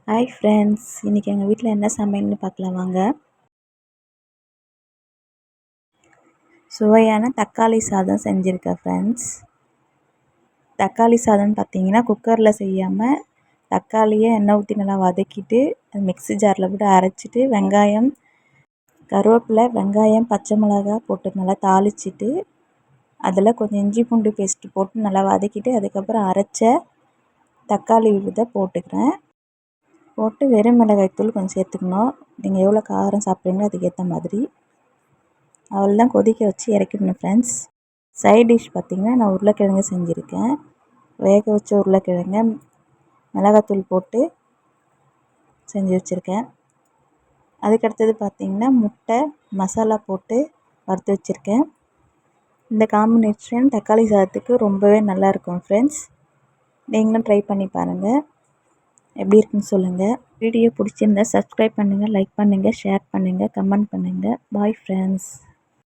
Hi friends, இன்றைக்கி எங்கள் வீட்டில் என்ன சமையல்னு பார்க்கலாம் வாங்க. சுவையான தக்காளி சாதம் செஞ்சுருக்கேன் ஃப்ரெண்ட்ஸ். தக்காளி சாதம்னு பார்த்தீங்கன்னா குக்கரில் செய்யாமல் தக்காளியை எண்ணெய் ஊற்றி நல்லா வதக்கிட்டு மிக்ஸி ஜாரில் போட்டு அரைச்சிட்டு வெங்காயம், கருவேப்பிலை, வெங்காயம், பச்சை மிளகாய் போட்டு நல்லா தாளிச்சிட்டு அதில் கொஞ்சம் இஞ்சி பூண்டு பேஸ்ட்டு போட்டு நல்லா வதக்கிட்டு அதுக்கப்புறம் அரைச்ச தக்காளி விழுதை போட்டுக்கிறேன். போட்டு வெறும் மிளகாய்த்தூள் கொஞ்சம் சேர்த்துக்கணும். நீங்கள் எவ்வளோ காரம் சாப்பிட்றீங்களோ அதுக்கேற்ற மாதிரி. அவ்வளோதான், கொதிக்க வச்சு இறக்கிடணும் ஃப்ரெண்ட்ஸ். சைட் டிஷ் பார்த்திங்கன்னா நான் உருளைக்கிழங்கு செஞ்சுருக்கேன். வேக வச்ச உருளைக்கிழங்க மிளகாத்தூள் போட்டு செஞ்சு வச்சுருக்கேன். அதுக்கடுத்தது பார்த்திங்கன்னா முட்டை மசாலா போட்டு வறுத்து வச்சுருக்கேன். இந்த காம்பினேஷன் தக்காளி சாதத்துக்கு ரொம்பவே நல்லாயிருக்கும் ஃப்ரெண்ட்ஸ். நீங்களும் ட்ரை பண்ணி பாருங்கள், எப்படி இருக்குன்னு சொல்லுங்கள். வீடியோ பிடிச்சிருந்தா சப்ஸ்கிரைப் பண்ணுங்கள், லைக் பண்ணுங்கள், ஷேர் பண்ணுங்கள், கமெண்ட் பண்ணுங்கள். Bye friends.